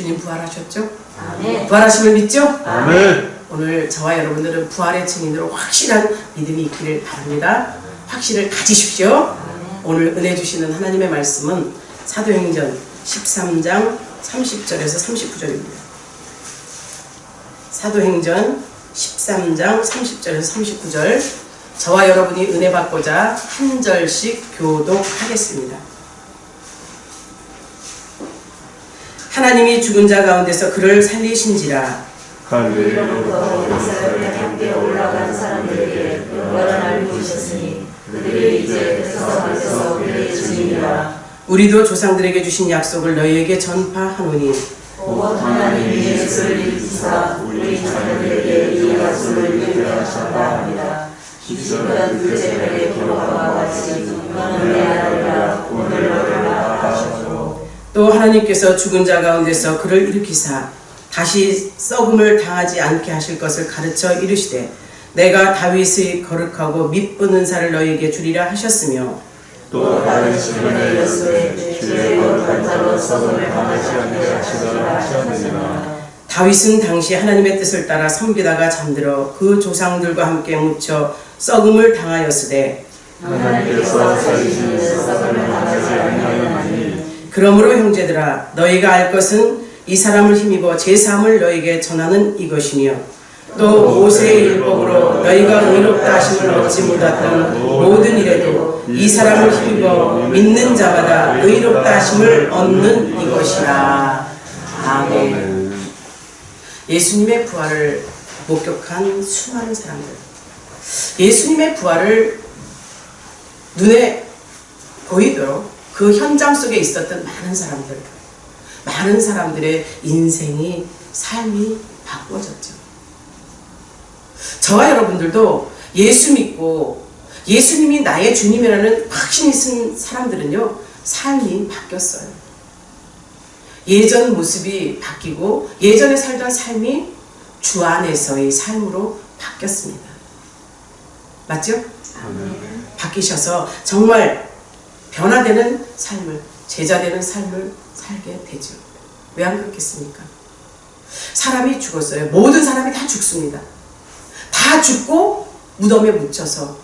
주님 부활하셨죠? 아멘. 부활하심을 믿죠? 아멘. 오늘 저와 여러분들은 부활의 증인으로 확실한 믿음이 있기를 바랍니다. 확신을 가지십시오. 오늘 은혜 주시는 하나님의 말씀은 사도행전 13장 30절에서 39절입니다. 사도행전 13장 30절에서 39절, 저와 여러분이 은혜 받고자 한 절씩 교독하겠습니다. 하나님이 죽은 자 가운데서 그를 살리신지라. 이로부터 예루살렘에 함께 올라간 사람들에게 여러 날 부르셨으니 그들이 이제 성에서 그의 증인이라. 우리도 조상들에게 주신 약속을 너희에게 전파하노니 곧 하나님이 예수를 일으키사 우리 자녀들에게 이 약속을 이루게 하셨다 합니다. 죽으시던 둘째 날의 기록과 같이 너는 내 아들이라 오늘 너를 낳았하셨고. 또 하나님께서 죽은 자 가운데서 그를 일으키사 다시 썩음을 당하지 않게 하실 것을 가르쳐 이르시되 내가 다윗의 거룩하고 믿은 은사를 너희에게 주리라 하셨으며 또 다른 시편에 이르시되 주의 거룩한 자로 썩음을 당하지 않게 하시리라 하셨느니라. 다윗은 당시 하나님의 뜻을 따라 섬기다가 잠들어 그 조상들과 함께 묻혀 썩음을 당하였으되 하나님께서 살리시는 썩음을 당하지 아니하였나니. 그러므로 형제들아 너희가 알 것은 이 사람을 힘입어 제사함을 너희에게 전하는 이것이며 또 모세의 율법으로 너희가 의롭다 하심을 얻지 못했던 모든 일에도 이 사람을 힘입어 믿는 자마다 의롭다 하심을 얻는 이것이라. 아멘. 예수님의 부활을 목격한 수많은 사람들, 예수님의 부활을 눈에 보이도록 그 현장 속에 있었던 많은 사람들의 인생이, 삶이 바꿔졌죠. 저와 여러분들도 예수 믿고 예수님이 나의 주님이라는 확신이 있는 사람들은요, 삶이 바뀌었어요. 예전 모습이 바뀌고 예전에 살던 삶이 주 안에서의 삶으로 바뀌었습니다. 맞죠? 아멘. 바뀌셔서 정말 변화되는 삶을, 제자되는 삶을 살게 되죠. 왜 안 그렇겠습니까? 사람이 죽었어요. 모든 사람이 다 죽습니다. 다 죽고 무덤에 묻혀서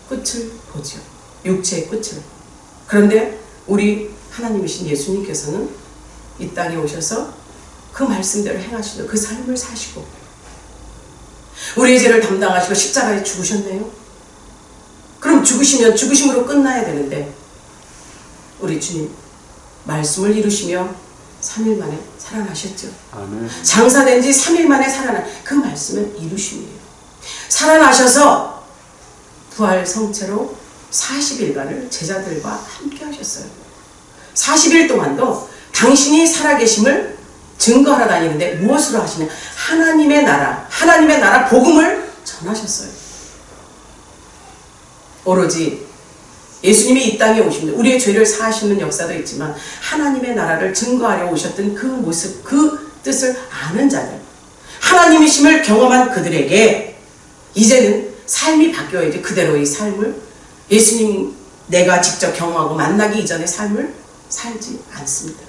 끝을 보죠. 육체의 끝을. 그런데 우리 하나님이신 예수님께서는 이 땅에 오셔서 그 말씀대로 행하시는 그 삶을 사시고 우리의 죄를 담당하시고 십자가에 죽으셨네요. 그럼 죽으시면 죽으심으로 끝나야 되는데 우리 주님 말씀을 이루시며 3일 만에 살아나셨죠. 아멘. 장사된 지 3일 만에 살아난 그 말씀은 이루심이에요. 살아나셔서 부활 성체로 40일간을 제자들과 함께 하셨어요. 40일 동안도 당신이 살아계심을 증거하러 다니는데 무엇으로 하시냐? 하나님의 나라 복음을 전하셨어요. 오로지 예수님이 이 땅에 오시면 우리의 죄를 사하시는 역사도 있지만 하나님의 나라를 증거하려 오셨던 그 모습, 그 뜻을 아는 자들, 하나님이심을 경험한 그들에게 이제는 삶이 바뀌어야지 그대로의 삶을, 예수님 내가 직접 경험하고 만나기 이전의 삶을 살지 않습니다.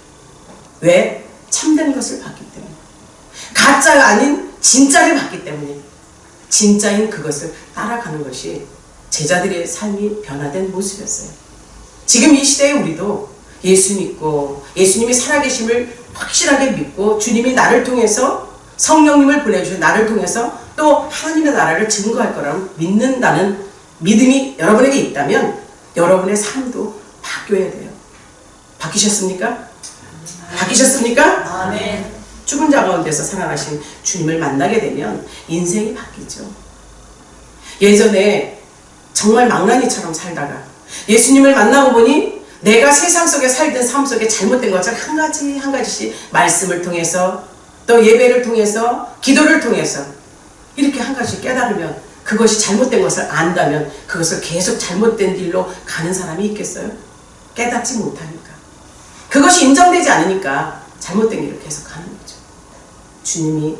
왜? 참된 것을 봤기 때문에. 가짜가 아닌 진짜를 봤기 때문에. 진짜인 그것을 따라가는 것이 제자들의 삶이 변화된 모습이었어요. 지금 이 시대에 우리도 예수 믿고 예수님이 살아계심을 확실하게 믿고 주님이 나를 통해서 성령님을 보내주신 나를 통해서 또 하나님의 나라를 증거할 거라고 믿는다는 믿음이 여러분에게 있다면 여러분의 삶도 바뀌어야 돼요. 바뀌셨습니까? 바뀌셨습니까? 아멘. 죽은 자 가운데서 살아나신 주님을 만나게 되면 인생이 바뀌죠. 예전에 정말 망나니처럼 살다가 예수님을 만나고 보니 내가 세상 속에 살던 삶 속에 잘못된 것을 한 가지씩 말씀을 통해서 또 예배를 통해서 기도를 통해서 이렇게 한 가지씩 깨달으면 그것이 잘못된 것을 안다면 그것을 계속 잘못된 길로 가는 사람이 있겠어요? 깨닫지 못하니까. 그것이 인정되지 않으니까 잘못된 길을 계속 가는 거죠. 주님이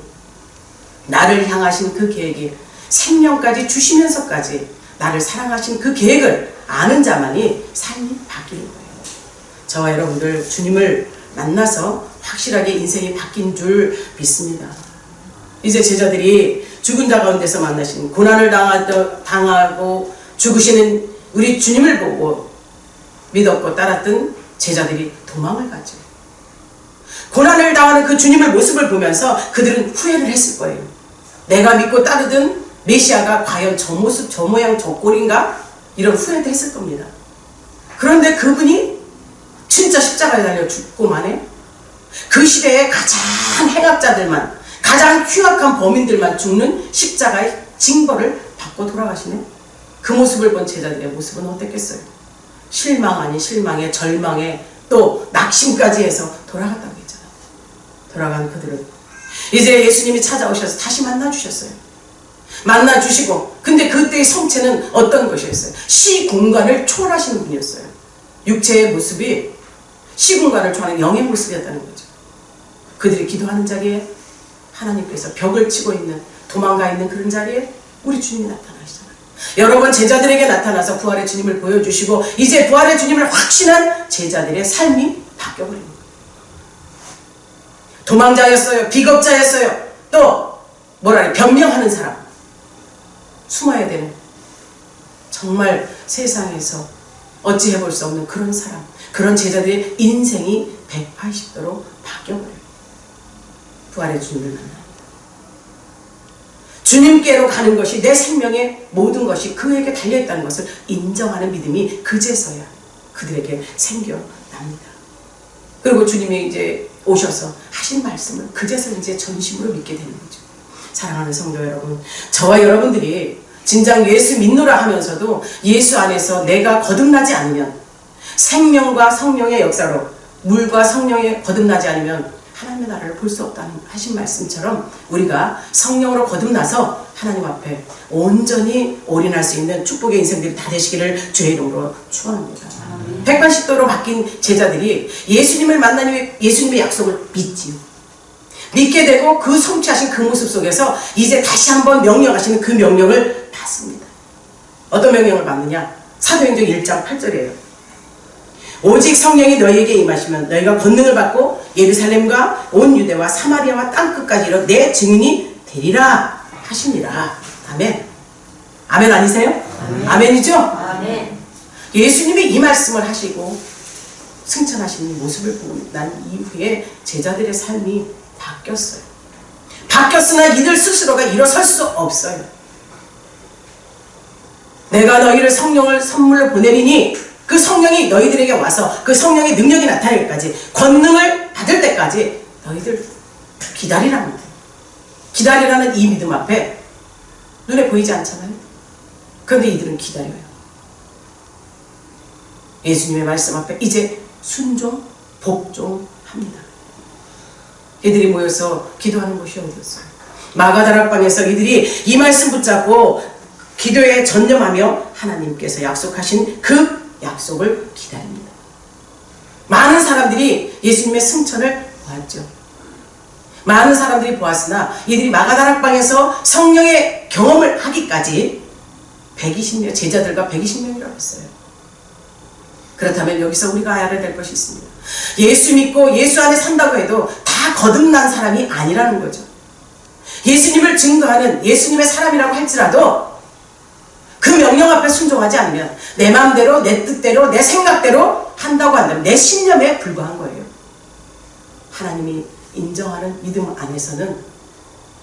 나를 향하신 그 계획이 생명까지 주시면서까지 나를 사랑하신 그 계획을 아는 자만이 삶이 바뀌는 거예요. 저와 여러분들 주님을 만나서 확실하게 인생이 바뀐 줄 믿습니다. 이제 제자들이 죽은 자 가운데서 만나신 고난을 당하고 죽으시는 우리 주님을 보고 믿었고 따랐던 제자들이 도망을 갔죠. 고난을 당하는 그 주님의 모습을 보면서 그들은 후회를 했을 거예요. 내가 믿고 따르던 메시아가 과연 저 모습, 저 모양, 저 꼴인가? 이런 후회도 했을 겁니다. 그런데 그분이 진짜 십자가에 달려 죽고 만에 그 시대의 가장 행악자들만, 가장 흉악한 범인들만 죽는 십자가의 징벌을 받고 돌아가시네. 그 모습을 본 제자들의 모습은 어땠겠어요? 실망 아닌 실망에, 절망에, 또 낙심까지 해서 돌아갔다고 했잖아요. 돌아간 그들은 이제 예수님이 찾아오셔서 다시 만나주셨어요. 만나주시고, 근데 그때의 성체는 어떤 것이었어요? 시공간을 초월하시는 분이었어요. 육체의 모습이 시공간을 초월하는 영의 모습이었다는 거죠. 그들이 기도하는 자리에 하나님께서 벽을 치고 있는, 도망가 있는 그런 자리에 우리 주님이 나타나시잖아요. 여러 번 제자들에게 나타나서 부활의 주님을 보여주시고, 이제 부활의 주님을 확신한 제자들의 삶이 바뀌어버립니다. 도망자였어요. 비겁자였어요. 또 변명하는 사람, 숨어야 되는, 정말 세상에서 어찌 해볼 수 없는 그런 사람, 그런 제자들의 인생이 180도로 바뀌어버려요. 부활의 주님을 만나요. 주님께로 가는 것이, 내 생명의 모든 것이 그에게 달려있다는 것을 인정하는 믿음이 그제서야 그들에게 생겨납니다. 그리고 주님이 이제 오셔서 하신 말씀을 그제서 이제 전심으로 믿게 되는 거죠. 사랑하는 성도 여러분, 저와 여러분들이 진작 예수 믿노라 하면서도 예수 안에서 내가 거듭나지 않으면, 생명과 성령의 역사로 물과 성령에 거듭나지 않으면 하나님의 나라를 볼 수 없다는 하신 말씀처럼, 우리가 성령으로 거듭나서 하나님 앞에 온전히 올인할 수 있는 축복의 인생들이 다 되시기를 주의 이름으로 축원합니다. 180도로 바뀐 제자들이 예수님을 만난 후에 예수님의 약속을 믿지요. 믿게 되고 그 성취하신 그 모습 속에서 이제 다시 한번 명령하시는 그 명령을 받습니다. 어떤 명령을 받느냐? 사도행전 1장 8절이에요. 오직 성령이 너희에게 임하시면 너희가 권능을 받고 예루살렘과 온 유대와 사마리아와 땅끝까지 이르러 내 증인이 되리라 하시니라. 아멘. 아멘 아니세요? 아멘이죠? 아멘. 예수님이 이 말씀을 하시고 승천하시는 모습을 보고 난 이후에 제자들의 삶이 바뀌었어요. 바뀌었으나 이들 스스로가 일어설 수 없어요. 내가 너희를 성령을 선물로 보내리니 그 성령이 너희들에게 와서 그 성령의 능력이 나타날 때까지, 권능을 받을 때까지 너희들 기다리라는, 기다리라는 이 믿음 앞에 눈에 보이지 않잖아요. 그런데 이들은 기다려요. 예수님의 말씀 앞에 이제 순종, 복종합니다. 이들이 모여서 기도하는 곳이 어디였어요? 마가다락방에서 이들이 이 말씀 붙잡고 기도에 전념하며 하나님께서 약속하신 그 약속을 기다립니다. 많은 사람들이 예수님의 승천을 보았죠. 많은 사람들이 보았으나 이들이 마가다락방에서 성령의 경험을 하기까지 120명, 제자들과 120명이라고 했어요. 그렇다면 여기서 우리가 알아야 될 것이 있습니다. 예수 믿고 예수 안에 산다고 해도 다 거듭난 사람이 아니라는 거죠. 예수님을 증거하는 예수님의 사람이라고 할지라도 그 명령 앞에 순종하지 않으면, 내 마음대로, 내 뜻대로, 내 생각대로 한다고 한다면 내 신념에 불과한 거예요. 하나님이 인정하는 믿음 안에서는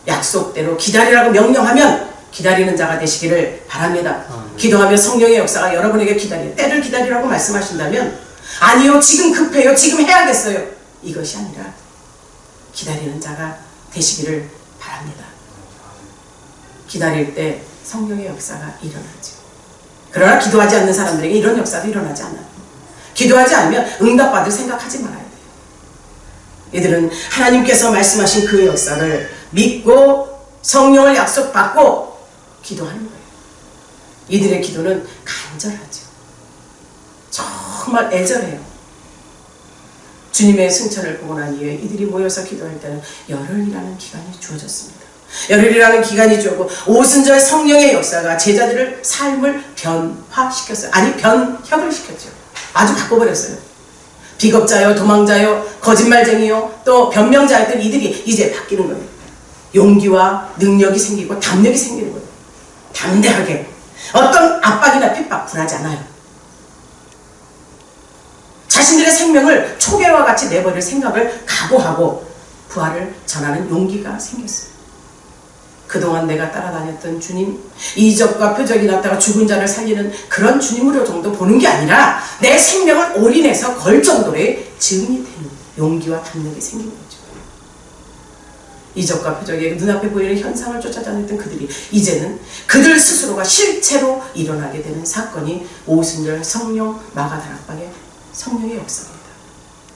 약속대로 기다리라고 명령하면 기다리는 자가 되시기를 바랍니다. 기도하며 성령의 역사가 여러분에게 때를 기다리라고 말씀하신다면, 아니요, 지금 급해요, 지금 해야겠어요, 이것이 아니라 기다리는 자가 되시기를 바랍니다. 기다릴 때 성령의 역사가 일어나죠. 그러나 기도하지 않는 사람들에게 이런 역사도 일어나지 않아요. 기도하지 않으면 응답받을 생각하지 말아야 돼요. 이들은 하나님께서 말씀하신 그 역사를 믿고 성령을 약속받고 기도하는 거예요. 이들의 기도는 간절하죠. 정말 애절해요. 주님의 승천을 보고 난 이후에 이들이 모여서 기도할 때는 열흘이라는 기간이 주어졌습니다. 열흘이라는 기간이 주었고, 오순절 성령의 역사가 제자들을 삶을 변화시켰어요. 아니, 변혁을 시켰죠. 아주 바꿔버렸어요. 비겁자요, 도망자요, 거짓말쟁이요, 또 변명자였던 이들이 이제 바뀌는 거예요. 용기와 능력이 생기고 담력이 생기는 거예요. 담대하게 어떤 압박이나 핍박 굴하지 않아요. 자신들의 생명을 초계와 같이 내버릴 생각을 각오하고 부활을 전하는 용기가 생겼어요. 그동안 내가 따라다녔던 주님, 이적과 표적이 났다가 죽은 자를 살리는 그런 주님으로 정도 보는 게 아니라 내 생명을 올인해서 걸 정도의 증인이 되는 용기와 담력이 생긴 거죠. 이적과 표적의 눈앞에 보이는 현상을 쫓아다녔던 그들이 이제는 그들 스스로가 실체로 일어나게 되는 사건이 오순절 성령 마가다락방의 성령의 역사입니다.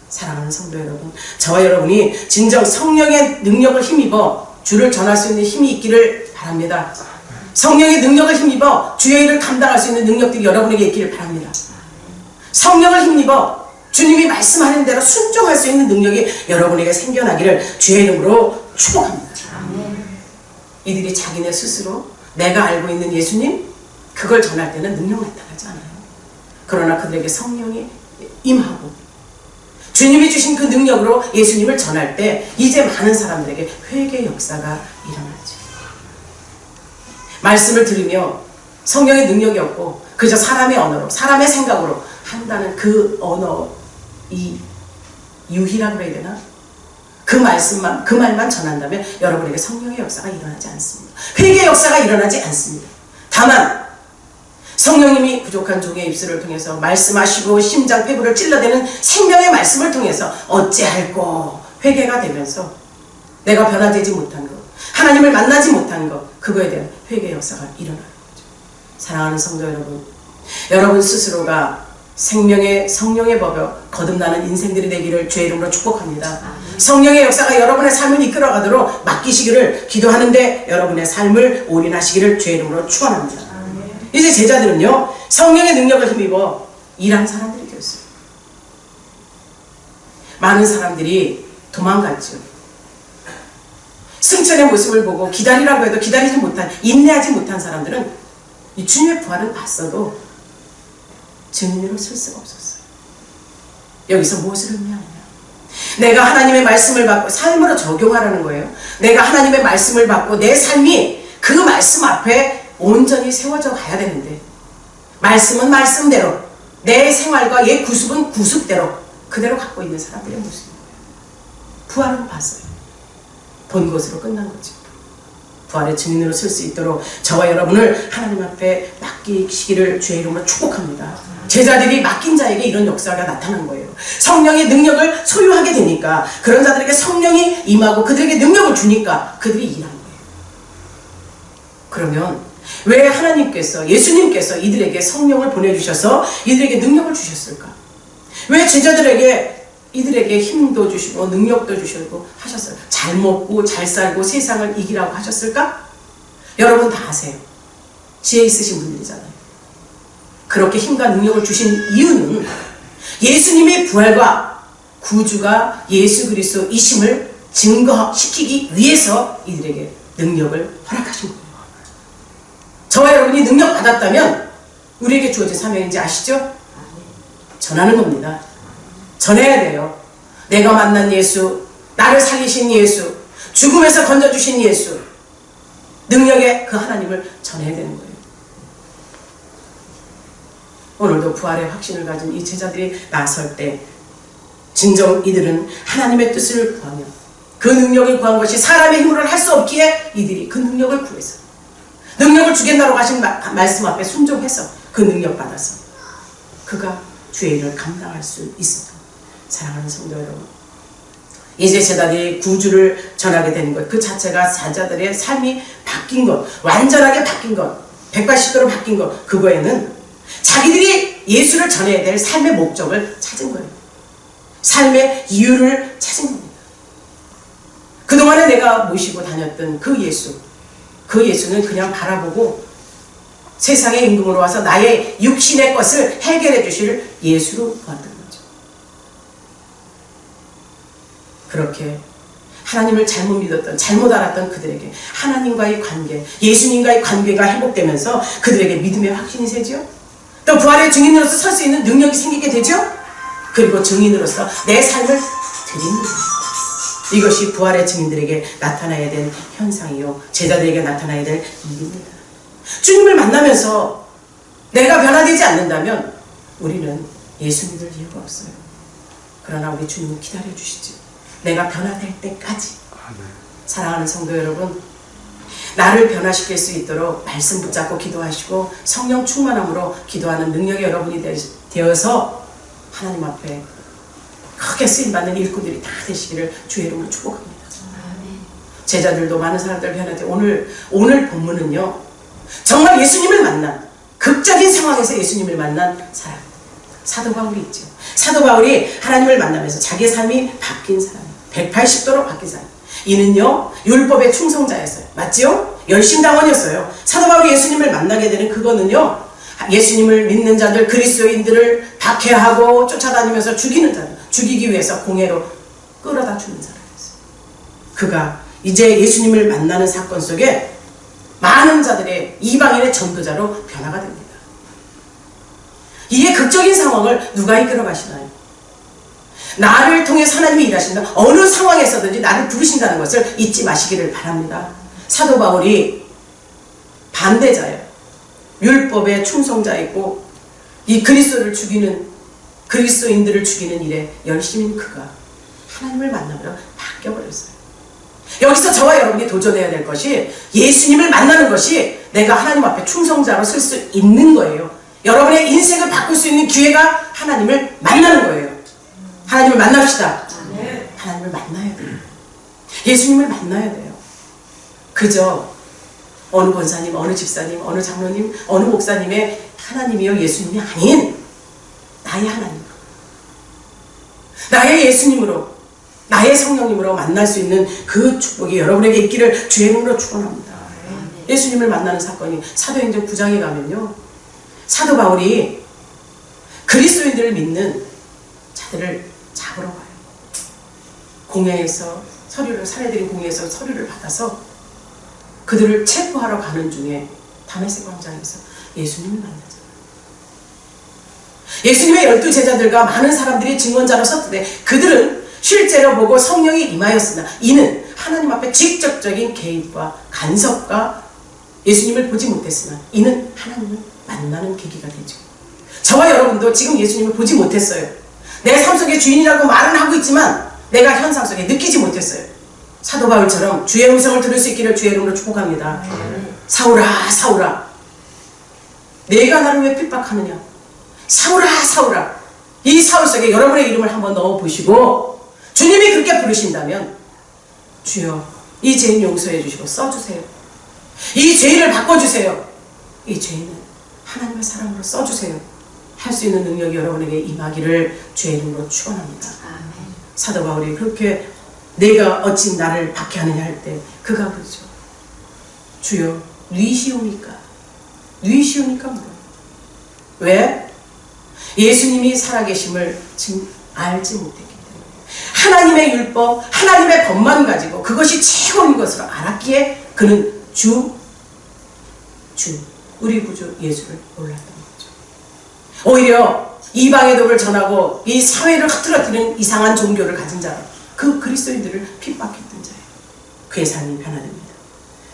사랑하는 성도 여러분, 저와 여러분이 진정 성령의 능력을 힘입어 주를 전할 수 있는 힘이 있기를 바랍니다. 성령의 능력을 힘입어 주의 일을 감당할 수 있는 능력들이 여러분에게 있기를 바랍니다. 성령을 힘입어 주님이 말씀하는 대로 순종할 수 있는 능력이 여러분에게 생겨나기를 주의 이름으로 축복합니다. 이들이 자기네 스스로 내가 알고 있는 예수님 그걸 전할 때는 능력 나타나지 않아요. 그러나 그들에게 성령이 임하고 주님이 주신 그 능력으로 예수님을 전할 때 이제 많은 사람들에게 회개 역사가 일어나죠. 말씀을 들으며 성령의 능력이 없고 그저 사람의 언어로 사람의 생각으로 한다는 그 언어 이 유희라고 해야 되나? 그 말씀만 그 말만 전한다면 여러분에게 성령의 역사가 일어나지 않습니다. 회개 역사가 일어나지 않습니다. 다만 성령님이 부족한 종의 입술을 통해서 말씀하시고 심장폐부를 찔러대는 생명의 말씀을 통해서 어찌할꼬 회개가 되면서 내가 변화되지 못한 것, 하나님을 만나지 못한 것, 그거에 대한 회개 역사가 일어나는 거죠. 사랑하는 성도 여러분, 여러분 스스로가 생명의 성령의 법에 거듭나는 인생들이 되기를 주의 이름으로 축복합니다. 성령의 역사가 여러분의 삶을 이끌어가도록 맡기시기를 기도하는데 여러분의 삶을 올인하시기를 주의 이름으로 축원합니다. 이제 제자들은요 성령의 능력을 힘입어 일한 사람들이 되었어요. 많은 사람들이 도망갔죠. 승천의 모습을 보고 기다리라고 해도 기다리지 못한, 인내하지 못한 사람들은 이 주님의 부활을 봤어도 증인으로 쓸 수가 없었어요. 여기서 무엇을 의미하느냐? 내가 하나님의 말씀을 받고 삶으로 적용하라는 거예요. 내가 하나님의 말씀을 받고 내 삶이 그 말씀 앞에 온전히 세워져 가야 되는데 말씀은 말씀대로 내 생활과 옛 구습은 구습대로 그대로 갖고 있는 사람들의 모습인 거예요. 부활은 봤어요. 본 것으로 끝난 거죠. 부활의 증인으로 쓸 수 있도록 저와 여러분을 하나님 앞에 맡기시기를 주의 이름으로 축복합니다. 제자들이 맡긴 자에게 이런 역사가 나타난 거예요. 성령의 능력을 소유하게 되니까 그런 자들에게 성령이 임하고 그들에게 능력을 주니까 그들이 일한 거예요. 그러면 왜 하나님께서 예수님께서 이들에게 성령을 보내주셔서 이들에게 능력을 주셨을까? 왜 제자들에게 이들에게 힘도 주시고 능력도 주시고 하셨어요? 잘 먹고 잘 살고 세상을 이기라고 하셨을까? 여러분 다 아세요. 지혜 있으신 분들이잖아요. 그렇게 힘과 능력을 주신 이유는 예수님의 부활과 구주가 예수 그리스도이심을 증거시키기 위해서 이들에게 능력을 허락하신 거예요. 저와 여러분이 능력 받았다면 우리에게 주어진 사명인지 아시죠? 전하는 겁니다. 전해야 돼요. 내가 만난 예수, 나를 살리신 예수, 죽음에서 건져주신 예수, 능력의 그 하나님을 전해야 되는 거예요. 오늘도 부활의 확신을 가진 이 제자들이 나설 때 진정 이들은 하나님의 뜻을 구하며 그 능력을 구한 것이 사람의 힘으로는 할 수 없기에 이들이 그 능력을 구해서 능력을 주겠다고 하신 말씀 앞에 순종해서 그 능력 받아서 그가 주의 일을 감당할 수 있습니다. 사랑하는 성도 여러분, 이제 제자들이 구주를 전하게 되는 것 그 자체가 제자들의 삶이 바뀐 것, 완전하게 바뀐 것, 180도로 바뀐 것, 그거에는 자기들이 예수를 전해야 될 삶의 목적을 찾은 거예요. 삶의 이유를 찾은 겁니다. 그동안에 내가 모시고 다녔던 그 예수는 그냥 바라보고 세상의 임금으로 와서 나의 육신의 것을 해결해 주실 예수로 보았던 거죠. 그렇게 하나님을 잘못 믿었던, 잘못 알았던 그들에게 하나님과의 관계, 예수님과의 관계가 회복되면서 그들에게 믿음의 확신이 세죠. 또 부활의 증인으로서 설 수 있는 능력이 생기게 되죠. 그리고 증인으로서 내 삶을 드립니다. 이것이 부활의 증인들에게 나타나야 될 현상이요, 제자들에게 나타나야 될 일입니다. 주님을 만나면서 내가 변화되지 않는다면 우리는 예수 믿을 이유가 없어요. 그러나 우리 주님은 기다려주시지. 내가 변화될 때까지. 사랑하는 성도 여러분, 나를 변화시킬 수 있도록 말씀 붙잡고 기도하시고 성령 충만함으로 기도하는 능력의 여러분이 되어서 하나님 앞에 크게 쓰임받는 일꾼들이 다 되시기를 주의 이름으로 축복합니다. 제자들도 많은 사람들 변화돼. 오늘 본문은요, 정말 예수님을 만난, 극적인 상황에서 예수님을 만난 사람, 사도 바울이 있죠. 사도 바울이 하나님을 만나면서 자기의 삶이 바뀐 사람이에요. 180도로 바뀐 사람. 이는요, 율법의 충성자였어요. 맞지요? 열심당원이었어요. 사도 바울이 예수님을 만나게 되는 그거는요, 예수님을 믿는 자들, 그리스도인들을 박해하고 쫓아다니면서 죽이는 자들, 죽이기 위해서 공회로 끌어다 주는 사람이었어요. 그가 이제 예수님을 만나는 사건 속에 많은 자들의 이방인의 전도자로 변화가 됩니다. 이에 극적인 상황을 누가 이끌어 가시나요? 나를 통해서 하나님이 일하신다. 어느 상황에서든지 나를 부르신다는 것을 잊지 마시기를 바랍니다. 사도 바울이 반대자예요. 율법의 충성자이고 이 그리스도인들을 죽이는 일에 열심인 그가 하나님을 만나며 바뀌어버렸어요. 여기서 저와 여러분이 도전해야 될 것이 예수님을 만나는 것이 내가 하나님 앞에 충성자로 설 수 있는 거예요. 여러분의 인생을 바꿀 수 있는 기회가 하나님을 만나는 거예요. 하나님을 만납시다. 하나님을 만나야 돼요. 예수님을 만나야 돼요. 그저 어느 권사님, 어느 집사님, 어느 장로님, 어느 목사님의 하나님이요 예수님이 아닌 나의 하나님, 나의 예수님으로, 나의 성령님으로 만날 수 있는 그 축복이 여러분에게 있기를 주의 이름으로 축원합니다. 예수님을 만나는 사건이 사도행전 9장에 가면요, 사도 바울이 그리스도인들을 믿는 자들을 잡으러 가요. 공회에서 살해드린 공회에서 서류를 받아서 그들을 체포하러 가는 중에 다메섹 광장에서 예수님을 만나잖아요. 예수님의 12제자들과 많은 사람들이 증언자로 섰는데 그들은 실제로 보고 성령이 임하였으나 이는 하나님 앞에 직접적인 개입과 간섭과 예수님을 보지 못했으나 이는 하나님을 만나는 계기가 되죠. 저와 여러분도 지금 예수님을 보지 못했어요. 내 삶 속의 주인이라고 말은 하고 있지만 내가 현상 속에 느끼지 못했어요. 사도 바울처럼 주의 음성을 들을 수 있기를 주의 이름으로 축복합니다. 사울아 사울아, 내가 나를 왜 핍박하느냐. 사울아 사울아, 이 사울 속에 여러분의 이름을 한번 넣어보시고 주님이 그렇게 부르신다면 주여 이 죄인 용서해 주시고 써주세요. 이 죄인을 바꿔주세요. 이 죄인은 하나님의 사랑으로 써주세요. 할 수 있는 능력이 여러분에게 임하기를 주의 이름으로 축원합니다. 사도 바울이 그렇게 내가 어찌 나를 박해하느냐 할 때 그가 그러죠. 주여 뉘시옵니까? 뉘시옵니까? 왜? 예수님이 살아계심을 지금 알지 못했기 때문에 하나님의 율법, 하나님의 법만 가지고 그것이 최고인 것으로 알았기에 그는 우리 구주 예수를 몰랐던 거죠. 오히려 이방의 복을 전하고 이 사회를 흐트러뜨리는 이상한 종교를 가진 자로 그 그리스도인들을 핍박했던 자예요. 그의 삶이 변화됩니다.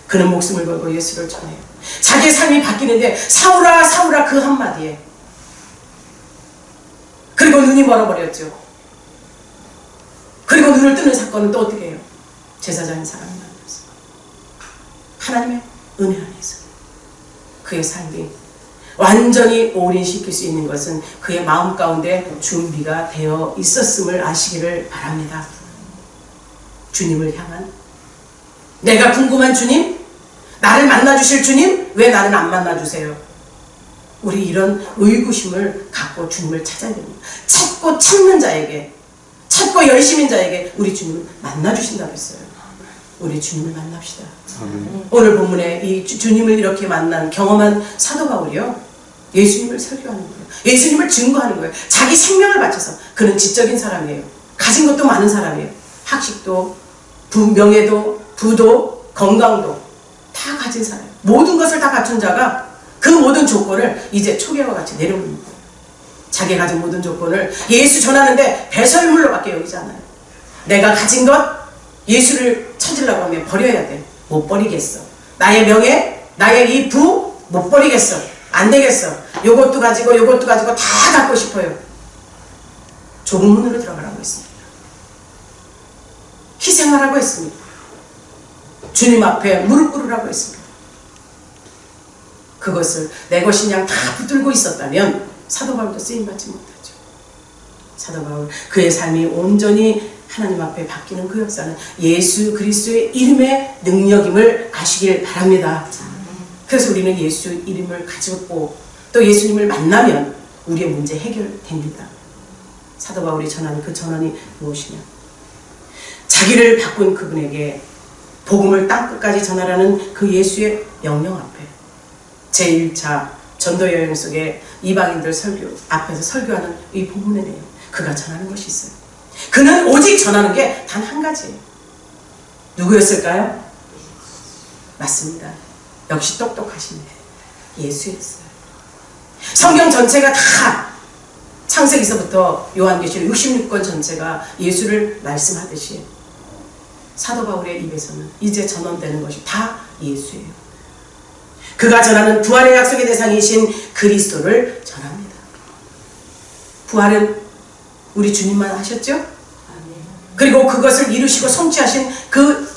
그는 목숨을 걸고 예수를 전해요. 자기의 삶이 바뀌는데 사울아 사울아 그 한마디에 그리고 눈이 멀어버렸죠. 그리고 눈을 뜨는 사건은 또 어떻게 해요? 제사장인 사람이 만났어요. 하나님의 은혜 안에서 그의 삶이 완전히 올인시킬 수 있는 것은 그의 마음 가운데 준비가 되어 있었음을 아시기를 바랍니다. 주님을 향한 내가 궁금한 주님, 나를 만나주실 주님, 왜 나는 안 만나주세요? 우리 이런 의구심을 갖고 주님을 찾아야 됩니다. 찾고 찾는 자에게, 찾고 열심인 자에게 우리 주님을 만나주신다고 했어요. 우리 주님을 만납시다. 오늘 본문에 이 주님을 이렇게 만난 경험한 사도 바울이요, 예수님을 설교하는 거예요. 예수님을 증거하는 거예요. 자기 생명을 바쳐서. 그는 지적인 사람이에요. 가진 것도 많은 사람이에요. 학식도, 명예도, 부도, 건강도 다 가진 사람이에요. 모든 것을 다 갖춘 자가 그 모든 조건을 이제 초계와 같이 내려놓는 거예요. 자기 가진 모든 조건을 예수 전하는데 배설물로밖에 여기지 않아요. 내가 가진 것 예수를 찾으려고 하면 버려야 돼. 못 버리겠어. 나의 명예, 나의 이 부 못 버리겠어. 안 되겠어. 요것도 가지고 요것도 가지고 다 갖고 싶어요. 좁은 문으로 들어가라고 했습니다. 희생하라고 했습니다. 주님 앞에 무릎 꿇으라고 했습니다. 그것을 내 것인 양 다 붙들고 있었다면 사도 바울도 쓰임받지 못하죠. 사도 바울 그의 삶이 온전히 하나님 앞에 바뀌는 그 역사는 예수 그리스도의 이름의 능력임을 아시길 바랍니다. 그래서 우리는 예수 이름을 가지고 또 예수님을 만나면 우리의 문제 해결됩니다. 사도 바울이 전하는 그 전언이 무엇이냐? 자기를 바꾼 그분에게 복음을 땅끝까지 전하라는 그 예수의 명령 앞에 제1차 전도여행 속에 이방인들 앞에서 설교하는 이 본문의 내용, 그가 전하는 것이 있어요. 그는 오직 전하는 게 단 한 가지예요. 누구였을까요? 맞습니다. 역시 똑똑하시네. 예수였어요. 성경 전체가 다 창세기서부터 요한계시록 66권 전체가 예수를 말씀하듯이 사도 바울의 입에서는 이제 전언되는 것이 다 예수예요. 그가 전하는 부활의 약속의 대상이신 그리스도를 전합니다. 부활은 우리 주님만 하셨죠? 그리고 그것을 이루시고 성취하신 그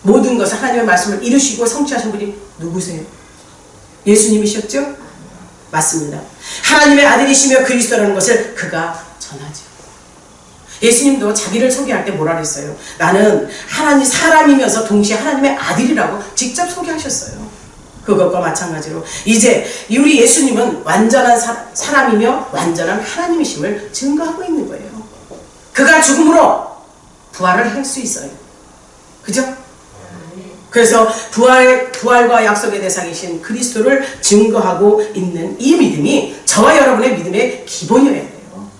모든 것을 하나님의 말씀을 이루시고 성취하신 분이 누구세요? 예수님이셨죠? 맞습니다. 하나님의 아들이시며 그리스도라는 것을 그가 전하죠. 예수님도 자기를 소개할 때 뭐라 그랬어요? 나는 하나님 사람이면서 동시에 하나님의 아들이라고 직접 소개하셨어요. 그것과 마찬가지로 이제 우리 예수님은 완전한 사람이며 완전한 하나님이심을 증거하고 있는 거예요. 그가 죽음으로 부활을 할 수 있어요. 그죠? 그래서 부활과 약속의 대상이신 그리스도를 증거하고 있는 이 믿음이 저와 여러분의 믿음의 기본이어야 돼요.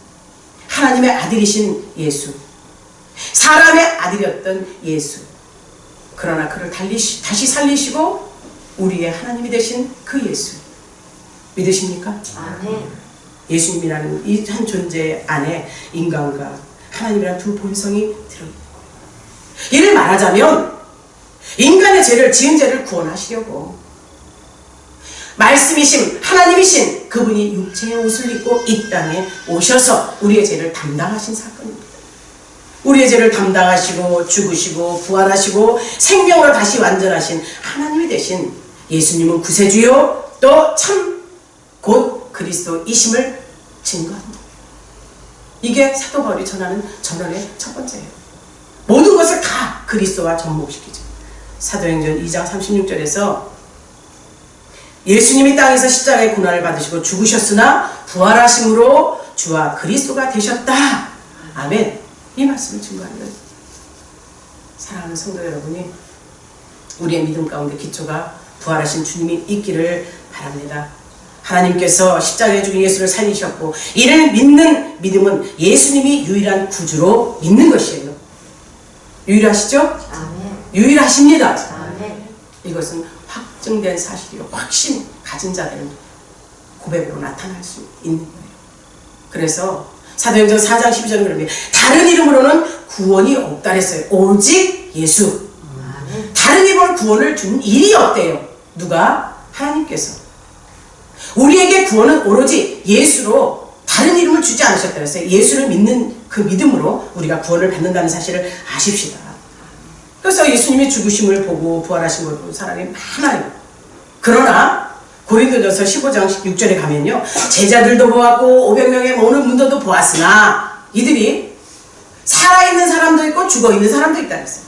하나님의 아들이신 예수, 사람의 아들이었던 예수, 그러나 그를 다시 살리시고 우리의 하나님이 되신 그 예수 믿으십니까? 아멘. 예수님이라는 이 한 존재 안에 인간과 하나님이라는 두 본성이 들어있는 거예요. 이를 말하자면 인간의 죄를 지은 죄를 구원하시려고 말씀이신 하나님이신 그분이 육체의 옷을 입고 이 땅에 오셔서 우리의 죄를 담당하신 사건입니다. 우리의 죄를 담당하시고 죽으시고 부활하시고 생명으로 다시 완전하신 하나님이 되신 예수님은 구세주요 또 참 곧 그리스도이심을 증거합니다. 이게 사도 바울이 전하는 전언의 첫 번째예요. 모든 것을 다 그리스도와 접목시키죠. 사도행전 2장 36절에서 예수님이 땅에서 십자가의 고난을 받으시고 죽으셨으나 부활하심으로 주와 그리스도가 되셨다. 아멘. 이 말씀을 증거하는 거예요. 사랑하는 성도 여러분이 우리의 믿음 가운데 기초가 부활하신 주님이 있기를 바랍니다. 하나님께서 십자가에 죽은 예수를 살리셨고 이를 믿는 믿음은 예수님이 유일한 구주로 믿는 것이에요. 유일하시죠? 아멘. 유일하십니다. 아멘. 이것은 확증된 사실이요. 확신 가진 자들은 고백으로 나타날 수 있는 거예요. 그래서 사도행전 4장 12절은 그러면 다른 이름으로는 구원이 없다 했어요. 오직 예수. 아멘. 다른 이름으로 구원을 주는 일이 없대요. 누가? 하나님께서. 우리에게 구원은 오로지 예수로 다른 이름을 주지 않으셨다 그랬어요. 예수를 믿는 그 믿음으로 우리가 구원을 받는다는 사실을 아십시다. 그래서 예수님이 죽으심을 보고 부활하신 걸 보는 사람이 많아요. 그러나 고린도전서 15장 6절에 가면요, 제자들도 보았고 500명의 모든 문도도 보았으나 이들이 살아있는 사람도 있고 죽어있는 사람도 있다 그랬어요.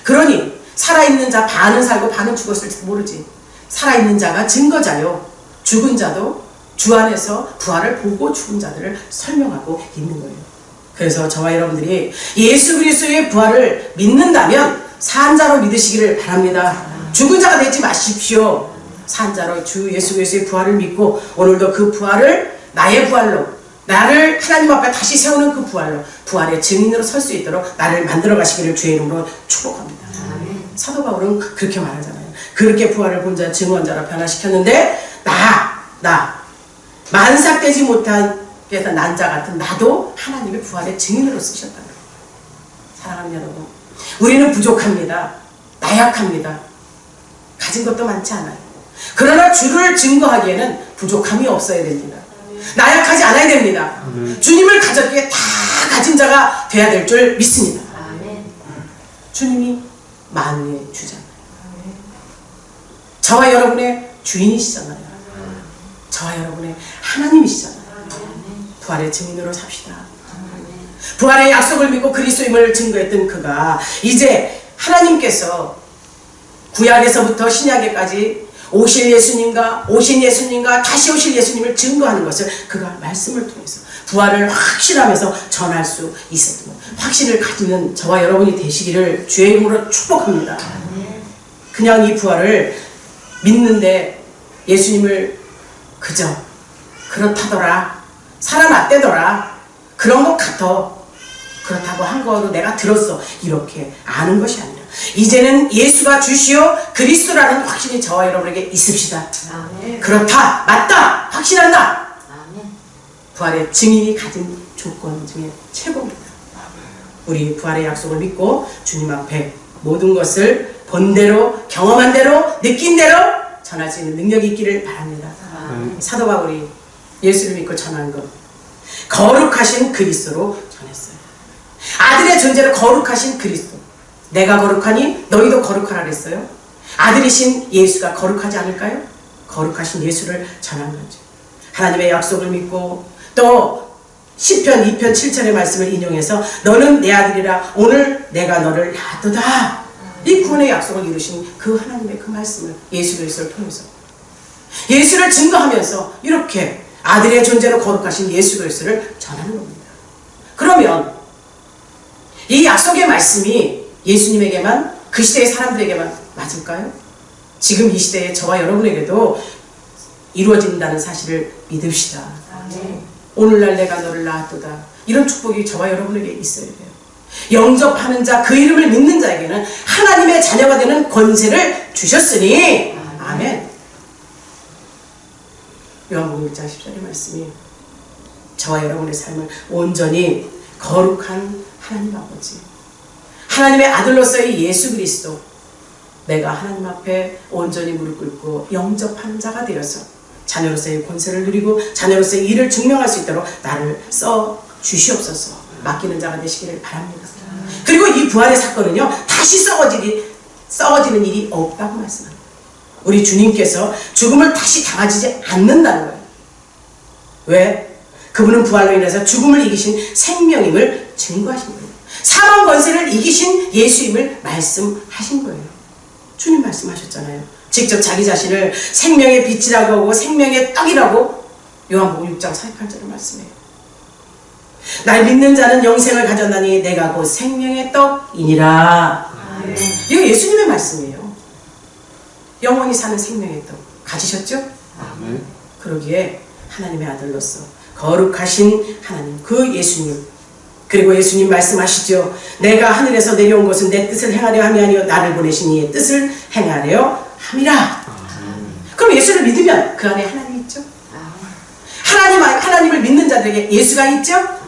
그러니 살아있는 자 반은 살고 반은 죽었을지도 모르지. 살아있는 자가 증거자요, 죽은 자도 주 안에서 부활을 보고 죽은 자들을 설명하고 있는 거예요. 그래서 저와 여러분들이 예수 그리스도의 부활을 믿는다면 산 자로 믿으시기를 바랍니다. 죽은 자가 되지 마십시오. 산 자로 주 예수 그리스도의 부활을 믿고 오늘도 그 부활을 나의 부활로, 나를 하나님 앞에 다시 세우는 그 부활로, 부활의 증인으로 설 수 있도록 나를 만들어 가시기를 주의 이름으로 축복합니다. 사도 바울은 그렇게 말하잖아요. 그렇게 부활을 본 자 증언자로 변화시켰는데 나 만삭되지 못한 난자 같은 나도 하나님의 부활의 증인으로 쓰셨다는 거예요. 사랑하는 여러분, 우리는 부족합니다. 나약합니다. 가진 것도 많지 않아요. 그러나 주를 증거하기에는 부족함이 없어야 됩니다. 나약하지 않아야 됩니다. 주님을 가졌기에 다 가진 자가 돼야 될 줄 믿습니다. 주님이 만유의 주잖아요. 저와 여러분의 주인이시잖아요. 저와 여러분의 하나님이시잖아요. 부활의 증인으로 삽시다. 부활의 약속을 믿고 그리스도임을 증거했던 그가 이제 하나님께서 구약에서부터 신약에까지 오신 예수님과 다시 오실 예수님을 증거하는 것을 그가 말씀을 통해서 부활을 확신하면서 전할 수 있었던 확신을 가지는 저와 여러분이 되시기를 주의 이름으로 축복합니다. 그냥 이 부활을 믿는데 예수님을 그저 그렇다더라, 살아났대더라, 그런 것 같아, 그렇다고 한 거로 내가 들었어, 이렇게 아는 것이 아니라 이제는 예수가 주시오 그리스도라는 확신이 저와 여러분에게 있읍시다. 그렇다, 맞다, 확신한다. 부활의 증인이 가진 조건 중에 최고입니다. 우리 부활의 약속을 믿고 주님 앞에 모든 것을 본 대로, 경험한 대로, 느낀 대로 전할 수 있는 능력이 있기를 바랍니다. 사도 바울이 예수를 믿고 전한 것, 거룩하신 그리스도로 전했어요. 아들의 존재로 거룩하신 그리스도. 내가 거룩하니 너희도 거룩하라 그랬어요. 아들이신 예수가 거룩하지 않을까요? 거룩하신 예수를 전한 거죠. 하나님의 약속을 믿고 또 시편 2편 7절의 말씀을 인용해서 너는 내 아들이라 오늘 내가 너를 낳았도다. 이 구원의 약속을 이루신 그 하나님의 그 말씀을 예수 그리스도를 통해서 예수를 증거하면서 이렇게 아들의 존재로 거룩하신 예수 그리스도를 전하는 겁니다. 그러면 이 약속의 말씀이 예수님에게만, 그 시대의 사람들에게만 맞을까요? 지금 이 시대의 저와 여러분에게도 이루어진다는 사실을 믿읍시다. 오늘날 내가 너를 낳았도다. 이런 축복이 저와 여러분에게 있어야 돼요. 영접하는 자, 그 이름을 믿는 자에게는 하나님의 자녀가 되는 권세를 주셨으니 아멘. 요한복음 1장 10절의 말씀이 저와 여러분의 삶을 온전히 거룩한 하나님 아버지, 하나님의 아들로서의 예수 그리스도, 내가 하나님 앞에 온전히 무릎 꿇고 영접하는 자가 되어서 자녀로서의 권세를 누리고 자녀로서의 일을 증명할 수 있도록 나를 써 주시옵소서. 맡기는 자가 되시기를 바랍니다. 그리고 이 부활의 사건은요, 다시 썩어지는 일이 없다고 말씀합니다. 우리 주님께서 죽음을 다시 당하지 않는다는 거예요. 왜? 그분은 부활로 인해서 죽음을 이기신 생명임을 증거하신 거예요. 사망 권세를 이기신 예수임을 말씀하신 거예요. 주님 말씀하셨잖아요. 직접 자기 자신을 생명의 빛이라고 하고 생명의 떡이라고 요한복음 6장 48절을 말씀해요. 날 믿는 자는 영생을 가졌나니 내가 곧 생명의 떡이니라. 이거 예수님의 말씀이에요. 영원히 사는 생명의 떡 가지셨죠? 그러기에 하나님의 아들로서 거룩하신 하나님, 그 예수님, 그리고 예수님 말씀하시죠. 내가 하늘에서 내려온 것은 내 뜻을 행하려 함이 아니요 나를 보내신 이의 뜻을 행하려 함이라. 그럼 예수를 믿으면 그 안에 하나님이 있죠. 하나님을 믿는 자들에게 예수가 있죠.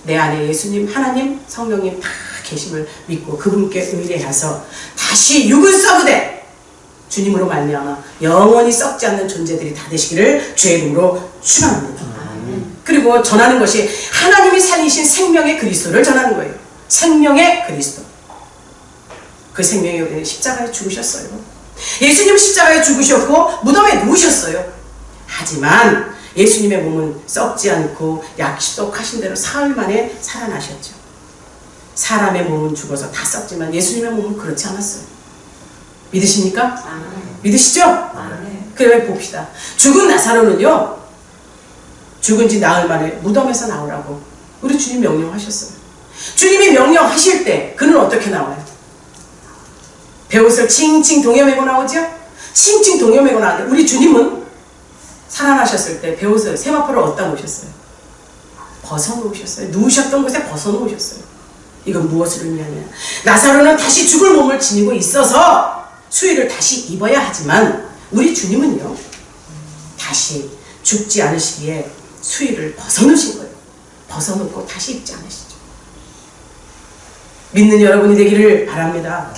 내 안에 예수님, 하나님, 성령님 다 계심을 믿고 그분께 의뢰해서 다시 육을 썩으되 주님으로 말미암아 영원히 썩지 않는 존재들이 다 되시기를 주의 이름으로 축원합니다. 그리고 전하는 것이 하나님이 살리신 생명의 그리스도를 전하는 거예요. 생명의 그리스도. 그 생명이 십자가에 죽으셨어요. 예수님은 십자가에 죽으셨고 무덤에 누우셨어요. 하지만 예수님의 몸은 썩지 않고 약속하신 대로 사흘 만에 살아나셨죠. 사람의 몸은 죽어서 다 썩지만 예수님의 몸은 그렇지 않았어요. 믿으십니까? 믿으시죠? 그래 봅시다. 죽은 나사로는요, 죽은 지 나흘 만에 무덤에서 나오라고 우리 주님 명령하셨어요. 주님이 명령하실 때 그는 어떻게 나와요? 배옷을 칭칭 동여매고 나오죠? 칭칭 동여매고 나오는데 우리 주님은 살아나셨을 때 배옷을 세마포를 어디다 놓으셨어요? 벗어놓으셨어요. 누우셨던 곳에 벗어놓으셨어요. 이건 무엇을 의미하냐? 나사로는 다시 죽을 몸을 지니고 있어서 수의를 다시 입어야 하지만 우리 주님은요, 다시 죽지 않으시기에 수의를 벗어놓으신 거예요. 벗어놓고 다시 입지 않으시죠. 믿는 여러분이 되기를 바랍니다.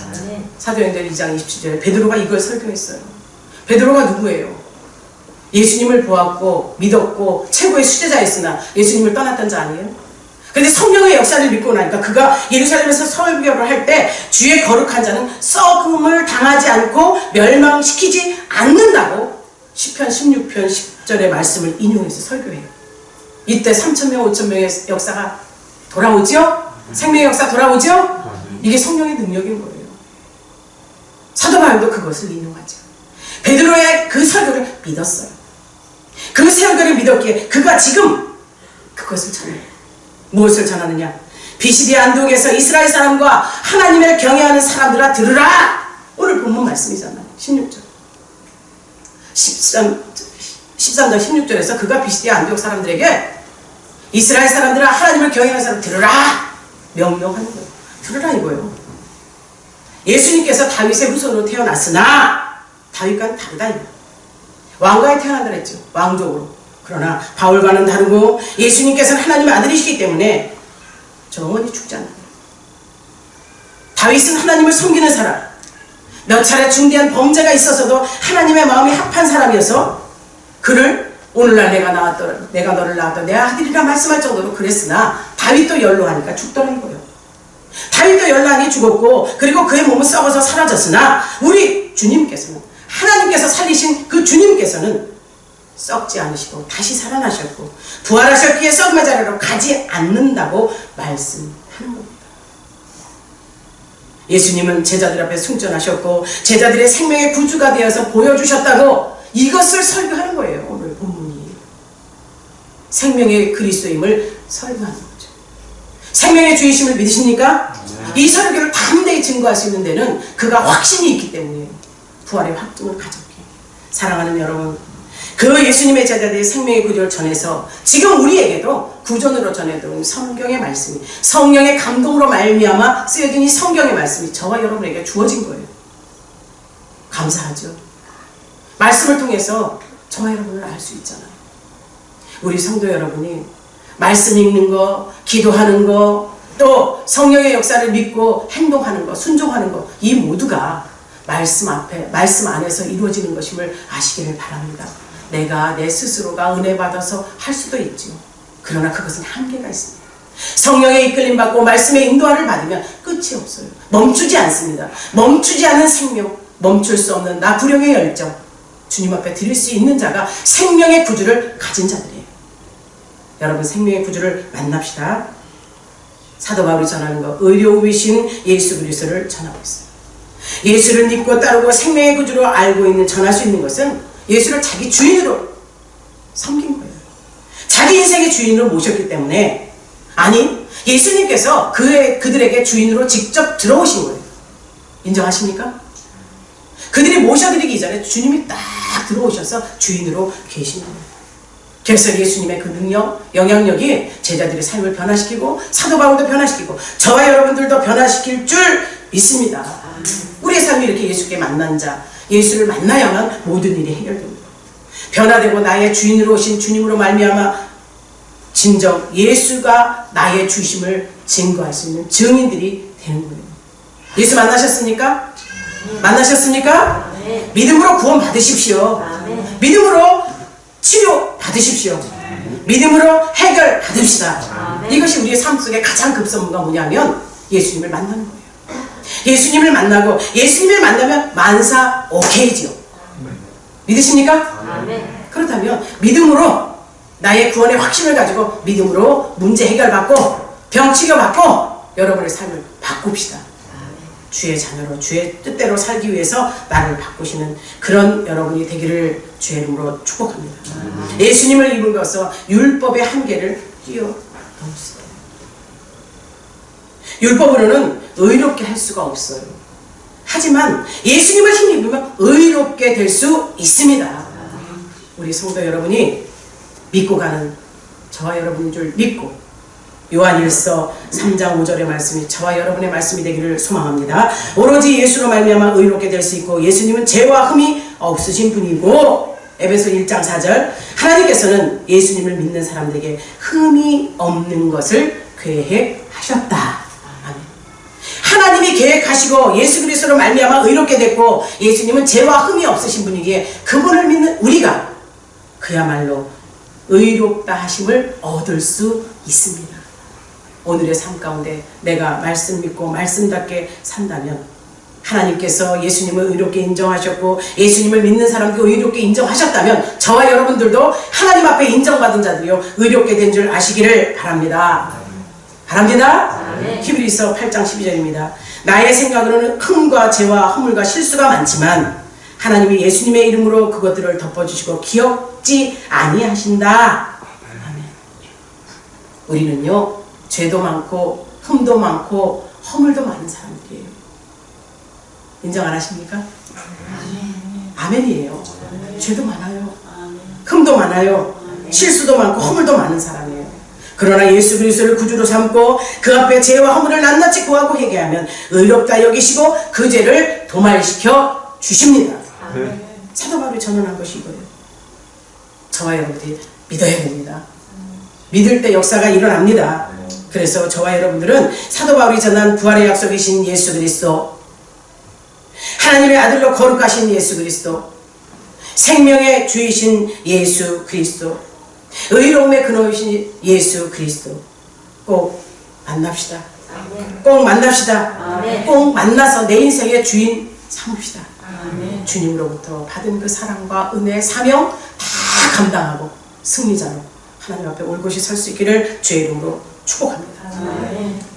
사도행전 2장 27절에 베드로가 이걸 설교했어요. 베드로가 누구예요? 예수님을 보았고 믿었고 최고의 수제자였으나 예수님을 떠났던 자 아니에요? 그런데 성령의 역사를 믿고 나니까 그가 예루살렘에서 설교를 할 때 주의 거룩한 자는 썩음을 당하지 않고 멸망시키지 않는다고 시편 16편 10절의 말씀을 인용해서 설교해요. 이때 3,000명 5,000명의 역사가 돌아오죠? 생명의 역사 돌아오죠? 이게 성령의 능력인 거예요. 사도 바울도 그것을 인용하죠. 베드로의 그 설교를 믿었어요. 그 설교를 믿었기에 그가 지금 그것을 전해요. 무엇을 전하느냐? 비시디 안독에서 이스라엘 사람과 하나님을 경외하는 사람들아 들으라! 오늘 본문 말씀이잖아요. 16절 13절 16절에서 그가 비시디 안독 사람들에게 이스라엘 사람들아 하나님을 경외하는 사람 들으라! 명령하는 거예요. 들으라 이거예요. 예수님께서 다윗의 후손으로 태어났으나 다윗과는 다르다 이거예요. 왕가에 태어난다 그랬죠. 왕족으로. 그러나 바울과는 다르고 예수님께서는 하나님의 아들이시기 때문에 영원히 죽지 않아요. 다윗은 하나님을 섬기는 사람, 몇 차례 중대한 범죄가 있어서도 하나님의 마음이 합한 사람이어서 그를 오늘날 내가 너를 낳았다 내 아들이라 말씀할 정도로 그랬으나 다윗도 연로하니까 죽더라는 거예요. 다윗도 연로하니 죽었고 그리고 그의 몸은 썩어서 사라졌으나 우리 주님께서는 하나님께서 살리신 그 주님께서는 썩지 않으시고 다시 살아나셨고 부활하셨기에 썩음의 자리로 가지 않는다고 말씀하는 겁니다. 예수님은 제자들 앞에 승천하셨고 제자들의 생명의 구주가 되어서 보여주셨다고 이것을 설교하는 거예요. 오늘 본문이 생명의 그리스도임을 설교하는 거죠. 생명의 주이심을 믿으십니까? 이 설교를 담대히 증거할 수 있는 데는 그가 확신이 있기 때문에 부활의 확증을 가졌기에 사랑하는 여러분, 그 예수님의 제자들의 생명의 구조를 전해서 지금 우리에게도 구전으로 전해드린 성경의 말씀이 성령의 감동으로 말미암아 쓰여진 이 성경의 말씀이 저와 여러분에게 주어진 거예요. 감사하죠. 말씀을 통해서 저와 여러분을 알 수 있잖아요. 우리 성도 여러분이 말씀 읽는 거, 기도하는 거, 또 성령의 역사를 믿고 행동하는 거, 순종하는 거, 이 모두가 말씀 앞에, 말씀 안에서 이루어지는 것임을 아시기를 바랍니다. 내가 내 스스로가 은혜 받아서 할 수도 있죠. 그러나 그것은 한계가 있습니다. 성령의 이끌림 받고 말씀의 인도함을 받으면 끝이 없어요. 멈추지 않습니다. 멈추지 않은 생명, 멈출 수 없는 나 불령의 열정, 주님 앞에 드릴 수 있는 자가 생명의 구주를 가진 자들이에요. 여러분, 생명의 구주를 만납시다. 사도 바울이 전하는 것, 의로우이신 예수 그리스도를 전하고 있어요. 예수를 믿고 따르고 생명의 구주로 알고 있는, 전할 수 있는 것은 예수를 자기 주인으로 섬긴 거예요. 자기 인생의 주인으로 모셨기 때문에, 아니, 예수님께서 그들에게 주인으로 직접 들어오신 거예요. 인정하십니까? 그들이 모셔드리기 전에 주님이 딱 들어오셔서 주인으로 계신 거예요. 그래서 예수님의 그 능력, 영향력이 제자들의 삶을 변화시키고 사도 바울도 변화시키고 저와 여러분들도 변화시킬 줄 믿습니다. 우리의 삶이 이렇게 예수께 만난 자, 예수를 만나야만 모든 일이 해결됩니다. 변화되고 나의 주인으로 오신 주님으로 말미암아 진정 예수가 나의 주심을 증거할 수 있는 증인들이 되는 거예요. 예수 만나셨습니까? 만나셨습니까? 믿음으로 구원 받으십시오. 믿음으로 치료 받으십시오. 믿음으로 해결 받읍시다. 이것이 우리의 삶 속의 가장 급선무가 뭐냐면 예수님을 만나는 거예요. 예수님을 만나고 예수님을 만나면 만사 오케이지요. 믿으십니까? 그렇다면 믿음으로 나의 구원의 확신을 가지고 믿음으로 문제 해결받고 병 치료받고 여러분의 삶을 바꿉시다. 주의 자녀로 주의 뜻대로 살기 위해서 나를 바꾸시는 그런 여러분이 되기를 주의 이름으로 축복합니다. 예수님을 입으면서 율법의 한계를 뛰어넘으세요. 율법으로는 의롭게 할 수가 없어요. 하지만 예수님을 힘입으면 의롭게 될 수 있습니다. 우리 성도 여러분이 믿고 가는 저와 여러분인 줄 믿고 요한일서 3장 5절의 말씀이 저와 여러분의 말씀이 되기를 소망합니다. 오로지 예수로 말미암아 의롭게 될 수 있고 예수님은 죄와 흠이 없으신 분이고 에베소 1장 4절 하나님께서는 예수님을 믿는 사람들에게 흠이 없는 것을 계획하셨다. 아멘. 하나님이 계획하시고 예수 그리스도로 말미암아 의롭게 됐고 예수님은 죄와 흠이 없으신 분이기에 그분을 믿는 우리가 그야말로 의롭다 하심을 얻을 수 있습니다. 오늘의 삶 가운데 내가 말씀 믿고 말씀답게 산다면 하나님께서 예수님을 의롭게 인정하셨고 예수님을 믿는 사람도 의롭게 인정하셨다면 저와 여러분들도 하나님 앞에 인정받은 자들이요 의롭게 된 줄 아시기를 바랍니다. 바랍니다. 히브리서 8장 12절입니다. 나의 생각으로는 흠과 죄와 허물과 실수가 많지만 하나님이 예수님의 이름으로 그것들을 덮어주시고 기억지 아니하신다. 아멘. 우리는요 죄도 많고 흠도 많고 허물도 많은 사람들이에요. 인정 안 하십니까? 아멘이에요. 죄도 많아요. 흠도 많아요. 실수도 많고 허물도 많은 사람이에요. 그러나 예수 그리스도를 구주로 삼고 그 앞에 죄와 허물을 낱낱이 구하고 회개하면 의롭다 여기시고 그 죄를 도말시켜 주십니다. 사도 바울이 전언한 것이 이거예요. 저와 여러분들이 믿어야 됩니다. 믿을 때 역사가 일어납니다. 그래서 저와 여러분들은 사도 바울이 전한 부활의 약속이신 예수 그리스도, 하나님의 아들로 거룩하신 예수 그리스도, 생명의 주이신 예수 그리스도, 의로움의 근원이신 예수 그리스도 꼭 만납시다. 꼭 만납시다. 꼭 만나서 내 인생의 주인 삼읍시다. 주님으로부터 받은 그 사랑과 은혜, 사명 다 감당하고 승리자로 하나님 앞에 올곧이 설 수 있기를 주의 이름으로 축복합니다.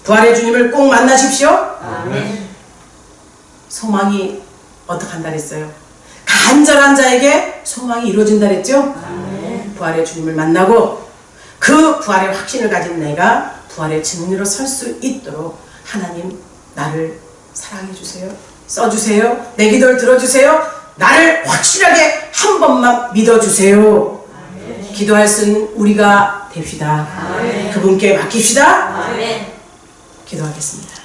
부활의 주님을 꼭 만나십시오. 소망이 어떻게 한다 그랬어요? 간절한 자에게 소망이 이루어진다 그랬죠? 부활의 주님을 만나고 그 부활의 확신을 가진 내가 부활의 증인으로 설 수 있도록 하나님 나를 사랑해 주세요. 써주세요. 내 기도를 들어주세요. 나를 확실하게 한 번만 믿어주세요. 기도할 수 있는 우리가 됩시다. 그분께 맡깁시다. 기도하겠습니다.